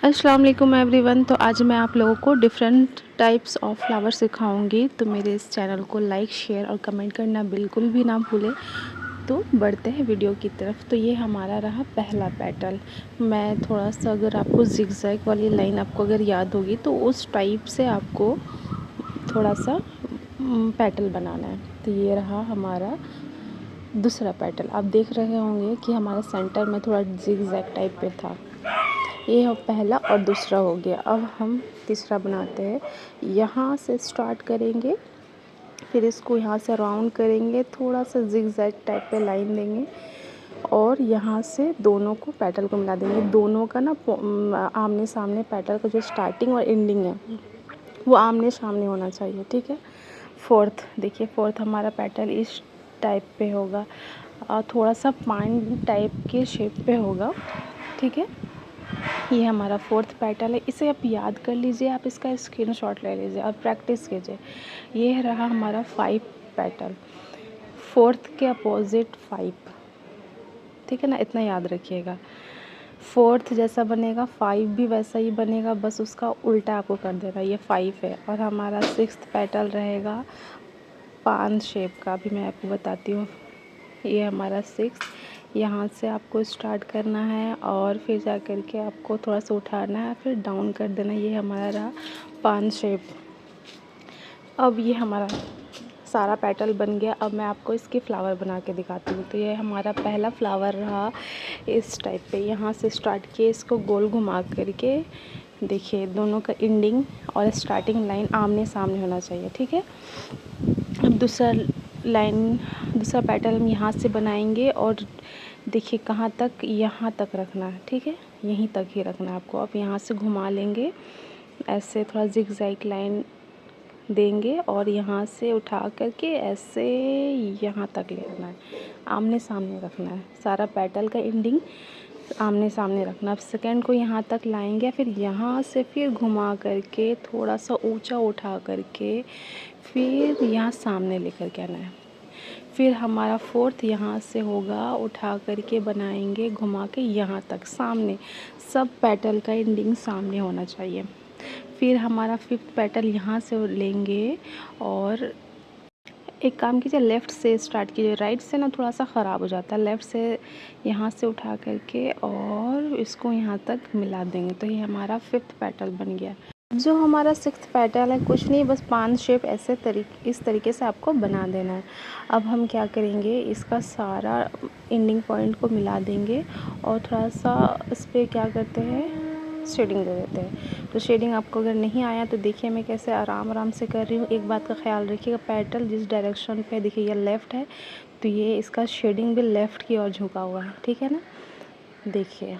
अस्सलाम वालेकुम एवरीवन। तो आज मैं आप लोगों को डिफरेंट टाइप्स ऑफ फ्लावर सिखाऊंगी। तो मेरे इस चैनल को लाइक, शेयर और कमेंट करना बिल्कुल भी ना भूलें। तो बढ़ते हैं वीडियो की तरफ। तो ये हमारा रहा पहला पेटल। मैं थोड़ा सा, अगर आपको जिगजैग वाली लाइन आपको अगर याद होगी तो उस टाइप से आपको थोड़ा सा पेटल बनाना है। तो ये रहा हमारा दूसरा पेटल। आप देख रहे होंगे कि हमारा सेंटर में थोड़ा जिगजैग टाइप पे था। ये पहला और दूसरा हो गया। अब हम तीसरा बनाते हैं। यहाँ से स्टार्ट करेंगे, फिर इसको यहाँ से राउंड करेंगे, थोड़ा सा जिगजैग टाइप पे लाइन देंगे और यहाँ से दोनों को पेटल को मिला देंगे। दोनों का ना आमने सामने, पेटल का जो स्टार्टिंग और एंडिंग है वो आमने सामने होना चाहिए, ठीक है। फोर्थ देखिए, फोर्थ हमारा पेटल इस टाइप पे होगा और थोड़ा सा पाइन टाइप के शेप पे होगा, ठीक है। ये हमारा फोर्थ पेटल है। इसे आप याद कर लीजिए, आप इसका स्क्रीनशॉट ले लीजिए और प्रैक्टिस कीजिए। ये रहा हमारा 5 पेटल, फोर्थ के अपोजिट 5, ठीक है ना, इतना याद रखिएगा। फोर्थ जैसा बनेगा 5 भी वैसा ही बनेगा, बस उसका उल्टा आपको कर देना। ये 5 है और हमारा 6th पेटल रहेगा पान शेप का। अभी मैं आपको बताती हूँ। ये हमारा 6, यहाँ से आपको स्टार्ट करना है और फिर जा कर के आपको थोड़ा सा उठाना है, फिर डाउन कर देना। ये हमारा रहा पान शेप। अब ये हमारा सारा पेटल बन गया। अब मैं आपको इसके फ्लावर बना के दिखाती हूँ। तो ये हमारा पहला फ्लावर रहा इस टाइप पे। यहाँ से स्टार्ट किए, इसको गोल घुमा करके देखिए, दोनों का एंडिंग और स्टार्टिंग लाइन आमने सामने होना चाहिए, ठीक है। अब दूसरा पेटल हम यहाँ से बनाएंगे और देखिए कहाँ तक, यहाँ तक रखना है, ठीक है, यहीं तक ही रखना है आपको। अब यहाँ से घुमा लेंगे, ऐसे थोड़ा जिगजैग लाइन देंगे और यहाँ से उठा करके ऐसे यहाँ तक ले आना है, आमने सामने रखना है। सारा पेटल का एंडिंग आमने सामने रखना। अब सेकेंड को यहाँ तक लाएंगे, फिर यहाँ से फिर घुमा करके थोड़ा सा ऊंचा उठा करके फिर यहाँ सामने लेकर के आना है। फिर हमारा फोर्थ यहाँ से होगा, उठा करके बनाएंगे घुमा के यहाँ तक सामने। सब पेटल का एंडिंग सामने होना चाहिए। फिर हमारा फिफ्थ पेटल यहाँ से लेंगे और एक काम कीजिए, लेफ़्ट से स्टार्ट कीजिए। राइट से ना थोड़ा सा ख़राब हो जाता है। लेफ़्ट से यहाँ से उठा करके और इसको यहाँ तक मिला देंगे। तो ये हमारा फिफ्थ पेटल बन गया। जो हमारा सिक्स्थ पेटल है, कुछ नहीं, बस पान शेप ऐसे इस तरीके से आपको बना देना है। अब हम क्या करेंगे, इसका सारा एंडिंग पॉइंट को मिला देंगे और थोड़ा सा इस पर क्या करते हैं, शेडिंग दे देते हैं। तो शेडिंग आपको अगर नहीं आया तो देखिए मैं कैसे आराम आराम से कर रही हूँ। एक बात का ख्याल रखिएगा, पेटल जिस डायरेक्शन पे, देखिए ये लेफ़्ट है तो ये इसका शेडिंग भी लेफ़्ट की ओर झुका हुआ है, ठीक है ना। देखिए,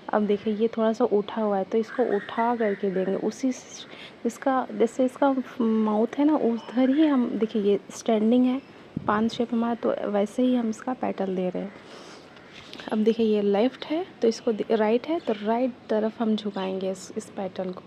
अब देखिए ये थोड़ा सा उठा हुआ है तो इसको उठा करके देंगे उसी इसका, जैसे इसका माउथ है ना उधर ही हम, देखिए ये स्टैंडिंग है पान शेप हमारा, तो वैसे ही हम इसका पेटल दे रहे हैं। अब देखिए ये लेफ़्ट है तो इसको, राइट है तो राइट तरफ हम झुकाएंगे इस पेटल को,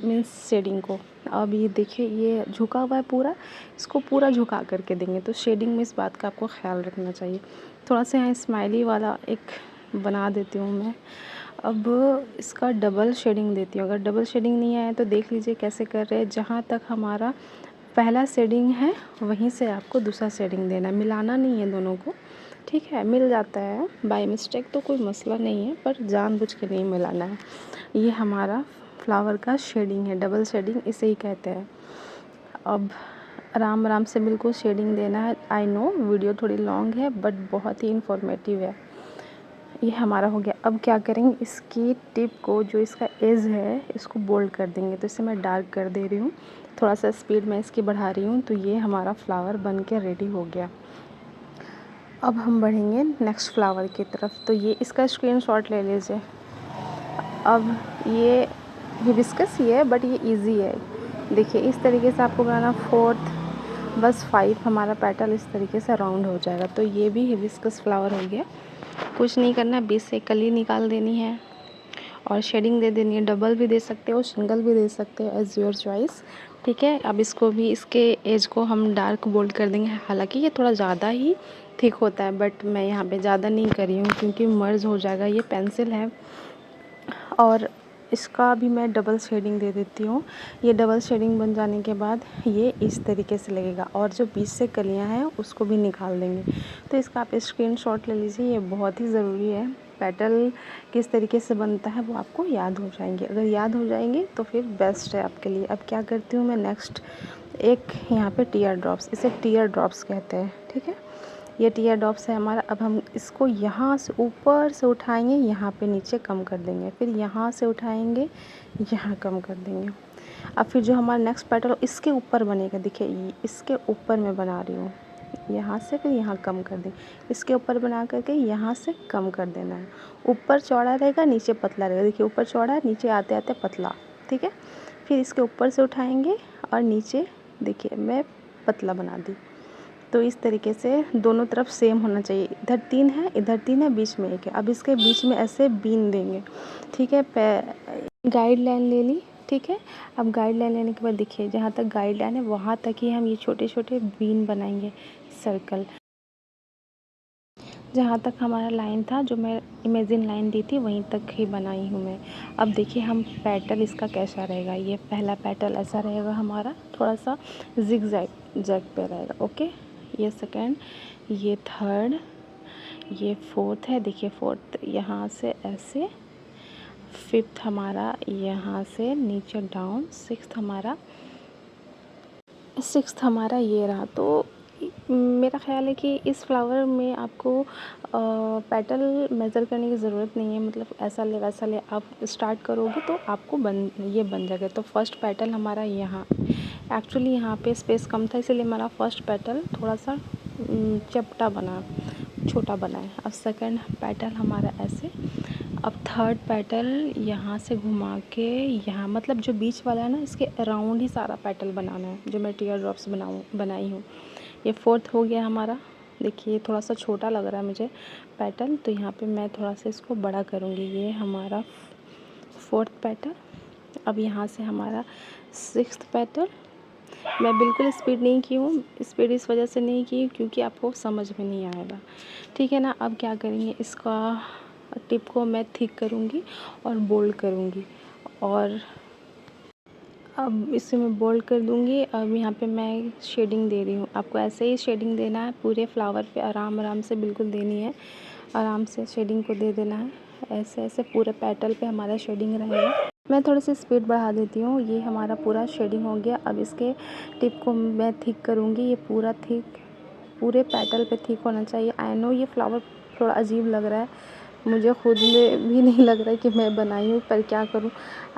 मीन्स शेडिंग को। अब ये देखिए ये झुका हुआ है पूरा, इसको पूरा झुका करके देंगे। तो शेडिंग में इस बात का आपको ख्याल रखना चाहिए। थोड़ा सा यहाँ स्माइली वाला एक बना देती हूँ मैं। अब इसका डबल शेडिंग देती हूँ। अगर डबल शेडिंग नहीं आया तो देख लीजिए कैसे कर रहे हैं। जहाँ तक हमारा पहला शेडिंग है वहीं से आपको दूसरा शेडिंग देना है, मिलाना नहीं है दोनों को, ठीक है। मिल जाता है बाय मिस्टेक तो कोई मसला नहीं है, पर जानबूझ के नहीं मिलाना है। ये हमारा फ्लावर का शेडिंग है, डबल शेडिंग इसे ही कहते हैं। अब आराम आराम से बिल्कुल शेडिंग देना है। आई नो वीडियो थोड़ी लॉन्ग है बट बहुत ही इंफॉर्मेटिव है। ये हमारा हो गया। अब क्या करेंगे, इसकी टिप को, जो इसका एज है, इसको बोल्ड कर देंगे। तो इसे मैं डार्क कर दे रही हूँ, थोड़ा सा स्पीड मैं इसकी बढ़ा रही हूँ। तो ये हमारा फ्लावर बन के रेडी हो गया। अब हम बढ़ेंगे नेक्स्ट फ्लावर की तरफ। तो ये इसका स्क्रीनशॉट ले लीजिए। अब ये हिबिस्कस ही है बट ये इजी है। देखिए इस तरीके से आपको बनाना, फोर्थ बस 5 हमारा पेटल इस तरीके से राउंड हो जाएगा। तो ये भी हिबिस्कस फ्लावर हो गया। कुछ नहीं करना, बीच से कली निकाल देनी है और शेडिंग दे देनी है। डबल भी दे सकते हो, सिंगल भी दे सकते हो, एज़ योर चॉइस, ठीक है। अब इसको भी, इसके एज को हम डार्क बोल्ड कर देंगे। हालांकि ये थोड़ा ज़्यादा ही थिक होता है बट मैं यहाँ पे ज़्यादा नहीं कर रही हूँ क्योंकि मर्ज हो जाएगा। ये पेंसिल है। और इसका भी मैं डबल शेडिंग दे देती हूँ। ये डबल शेडिंग बन जाने के बाद ये इस तरीके से लगेगा और जो बीच से कलियाँ हैं उसको भी निकाल देंगे। तो इसका आप स्क्रीनशॉट ले लीजिए, ये बहुत ही ज़रूरी है। पेटल किस तरीके से बनता है वो आपको याद हो जाएंगे। अगर याद हो जाएंगे तो फिर बेस्ट है आपके लिए। अब क्या करती हूँ मैं नेक्स्ट, एक यहाँ पे टीयर ड्रॉप्स, इसे टीयर ड्रॉप्स कहते हैं, ठीक है। ये टीयर ड्रॉप्स है हमारा। अब हम इसको यहाँ से ऊपर से उठाएंगे, यहाँ पे नीचे कम कर देंगे, फिर यहाँ से उठाएंगे, यहाँ कम कर देंगे। अब फिर जो हमारा नेक्स्ट पेटल इसके ऊपर बनेगा, देखिए इसके ऊपर मैं बना रही हूँ, यहाँ से फिर यहाँ कम कर दें, इसके ऊपर बना करके यहाँ से कम कर देना है। ऊपर चौड़ा रहेगा, नीचे पतला रहेगा। देखिए ऊपर चौड़ा है, नीचे आते आते पतला, ठीक है। फिर इसके ऊपर से उठाएंगे और नीचे देखिए मैं पतला बना दी। तो इस तरीके से दोनों तरफ सेम होना चाहिए। इधर 3 है, इधर 3 है, बीच में 1 है। अब इसके बीच में ऐसे बीन देंगे, ठीक है। गाइडलाइन ले ली, ठीक है। अब गाइडलाइन लेने के बाद देखिए जहाँ तक गाइडलाइन है वहाँ तक ही हम ये छोटे छोटे बीन बनाएंगे, सर्कल। जहाँ तक हमारा लाइन था, जो मैं इमेजिन लाइन दी थी वहीं तक ही बनाई हूँ मैं। अब देखिए हम पेटल इसका कैसा रहेगा। ये पहला पेटल ऐसा रहेगा हमारा, थोड़ा सा जिग जैग पे रहेगा, ओके। ये सेकेंड, ये थर्ड, ये फोर्थ है, देखिए फोर्थ यहाँ से ऐसे, फिफ्थ हमारा यहाँ से नीचे डाउन, सिक्स्थ हमारा ये रहा। तो मेरा ख़्याल है कि इस फ्लावर में आपको पेटल मेज़र करने की ज़रूरत नहीं है। मतलब ऐसा ले वैसा ले, आप स्टार्ट करोगे तो आपको ये बन जाएगा। तो फर्स्ट पेटल हमारा यहाँ, एक्चुअली यहाँ पे स्पेस कम था इसलिए हमारा फर्स्ट पेटल थोड़ा सा चपटा बना, छोटा बना है। अब सेकंड पेटल हमारा ऐसे। अब थर्ड पेटल यहाँ से घुमा के यहाँ, मतलब जो बीच वाला है ना, इसके अराउंड ही सारा पेटल बनाना है जो मैं टीयर ड्रॉप्स बनाई हूँ। ये फोर्थ हो गया हमारा। देखिए थोड़ा सा छोटा लग रहा है मुझे पेटल, तो यहाँ पे मैं थोड़ा सा इसको बड़ा करूँगी। ये हमारा फोर्थ पेटल। अब यहाँ से हमारा सिक्स्थ पेटल। मैं बिल्कुल स्पीड नहीं की हूँ, स्पीड इस वजह से नहीं की क्योंकि आपको समझ में नहीं आएगा, ठीक है ना। अब क्या करेंगे, इसका टिप को मैं थिक करूँगी और बोल्ड करूँगी, और अब इसे मैं बोल्ड कर दूँगी। अब यहाँ पे मैं शेडिंग दे रही हूँ। आपको ऐसे ही शेडिंग देना है पूरे फ्लावर पे, आराम से बिल्कुल देनी है, आराम से शेडिंग को दे देना है। ऐसे ऐसे पूरे पेटल पे हमारा शेडिंग रहेगा। मैं थोड़ी सी स्पीड बढ़ा देती हूँ। ये हमारा पूरा शेडिंग हो गया। अब इसके टिप को मैं थिक करूँगी। ये पूरा थिक पूरे पेटल पे थिक होना चाहिए। आई नो ये फ्लावर थोड़ा अजीब लग रहा है, मुझे खुद में भी नहीं लग रहा है कि मैं बनाई हूँ, पर क्या करूँ।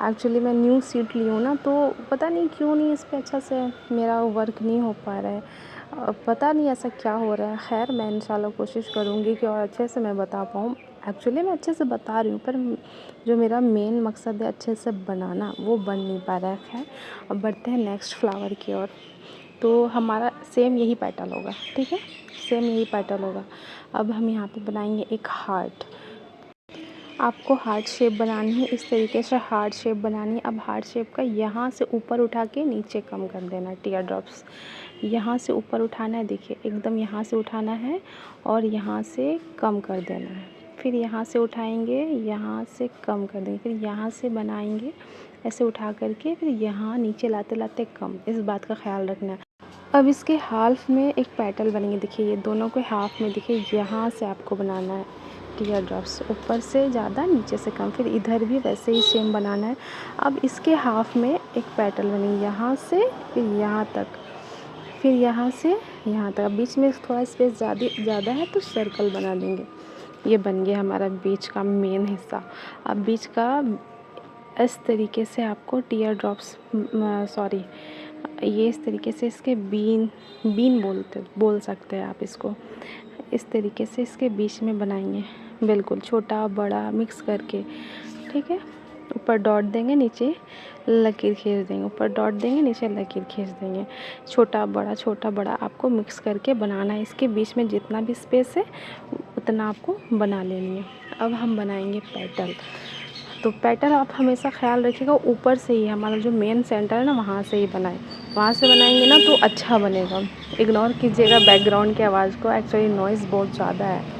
एक्चुअली मैं न्यू सीट ली हूँ ना, तो पता नहीं क्यों नहीं इस पर अच्छा से मेरा वर्क नहीं हो पा रहा है। पता नहीं ऐसा क्या हो रहा है। खैर मैं इंशाल्लाह कोशिश करूँगी कि और अच्छे से मैं बता पाऊँ। एक्चुअली मैं अच्छे से बता रही हूँ, पर जो मेरा मेन मकसद है अच्छे से बनाना, वो बन नहीं पा रहा है। खैर अब बढ़ते हैं नेक्स्ट फ्लावर की ओर। तो हमारा सेम यही पेटल होगा, ठीक है, सेम यही पेटल होगा। अब हम यहाँ पे बनाएंगे एक हार्ट। आपको हार्ट शेप बनानी है, इस तरीके से हार्ट शेप बनानी है। अब हार्ट शेप का यहाँ से ऊपर उठा के नीचे कम कर देना है। टीयर ड्रॉप्स यहाँ से ऊपर उठाना है, देखिए एकदम यहाँ से उठाना है और यहाँ से कम कर देना है। फिर यहाँ से उठाएंगे, यहाँ से कम कर देंगे, फिर यहाँ से बनाएंगे ऐसे उठा करके, फिर यहाँ नीचे लाते लाते कम। इस बात का ख्याल रखना है। अब इसके हाफ में एक पेटल बनेंगे। देखिए ये दोनों के हाफ में, देखिए यहाँ से आपको बनाना है टीयर ड्रॉप्स, ऊपर से ज़्यादा नीचे से कम। फिर इधर भी वैसे ही सेम बनाना है। अब इसके हाफ में एक पेटल बनेंगे, यहाँ से फिर यहाँ तक, फिर यहाँ से यहाँ तक। अब बीच में थोड़ा स्पेस ज़्यादा है तो सर्कल बना देंगे। ये बन गया हमारा बीच का मेन हिस्सा। अब बीच का इस तरीके से आपको टीयर ड्रॉप्स, सॉरी, ये इस तरीके से इसके बीन बोल सकते हैं आप इसको। इस तरीके से इसके बीच में बनाएंगे, बिल्कुल छोटा बड़ा मिक्स करके, ठीक है। ऊपर डॉट देंगे, नीचे लकीर खींच देंगे, ऊपर डॉट देंगे, नीचे लकीर खींच देंगे। छोटा बड़ा आपको मिक्स करके बनाना है। इसके बीच में जितना भी स्पेस है उतना आपको बना लेनी है। अब हम बनाएंगे पेटल। तो पेटल आप हमेशा ख्याल रखिएगा ऊपर से ही, हमारा जो मेन सेंटर है ना वहाँ से ही बनाएं। वहाँ से बनाएंगे ना तो अच्छा बनेगा। इग्नोर कीजिएगा बैकग्राउंड की आवाज़ को, एक्चुअली नॉइज़ बहुत ज़्यादा है।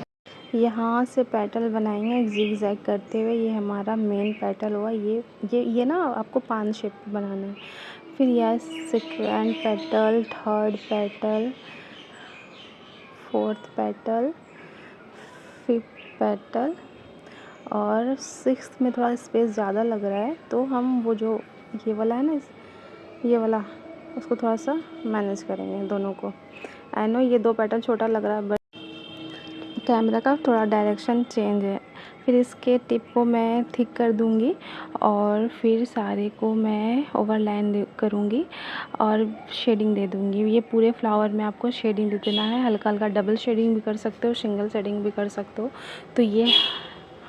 यहाँ से पेटल बनाएंगे जिग-जैग करते हुए। ये हमारा मेन पेटल हुआ। ये ना आपको 5 शेप में बनाना है। फिर यह second petal, third petal, fourth petal, fifth petal और सिक्स्थ में थोड़ा स्पेस ज़्यादा लग रहा है, तो हम वो जो ये वाला है ना, ये वाला, उसको थोड़ा सा मैनेज करेंगे दोनों को। आई नो ये 2 पेटल छोटा लग रहा है, बट कैमरा का थोड़ा डायरेक्शन चेंज है। फिर इसके टिप को मैं थिक कर दूंगी और फिर सारे को मैं ओवरलाइन करूंगी और शेडिंग दे दूंगी। ये पूरे फ्लावर में आपको शेडिंग दे देना है। हल्का हल्का डबल शेडिंग भी कर सकते हो, सिंगल शेडिंग भी कर सकते हो। तो ये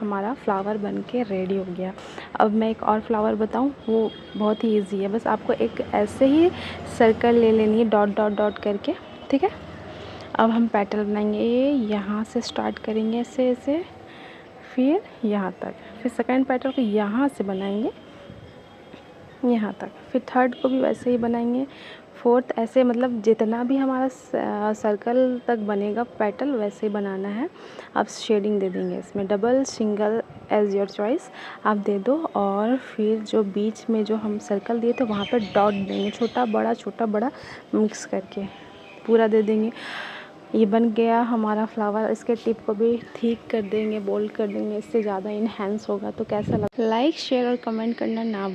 हमारा फ्लावर बन के रेडी हो गया। अब मैं एक और फ्लावर बताऊं, वो बहुत ही इजी है। बस आपको एक ऐसे ही सर्कल ले लेनी है, डॉट डॉट डॉट करके, ठीक है। अब हम पेटल बनाएंगे। यहाँ से स्टार्ट करेंगे ऐसे ऐसे, फिर यहाँ तक, फिर सेकंड पेटल को यहाँ से बनाएंगे यहाँ तक, फिर थर्ड को भी वैसे ही बनाएंगे, फोर्थ ऐसे, मतलब जितना भी हमारा सर्कल तक बनेगा पेटल वैसे ही बनाना है। आप शेडिंग दे देंगे इसमें, double single as your choice आप दे दो। और फिर जो बीच में जो हम सर्कल दिए थे वहाँ पे डॉट देंगे, छोटा बड़ा मिक्स करके पूरा दे देंगे। ये बन गया हमारा फ्लावर। इसके टिप को भी ठीक कर देंगे, बोल्ड कर देंगे, इससे ज़्यादा इनहेंस होगा। तो कैसा लगा, लाइक शेयर और कमेंट करना ना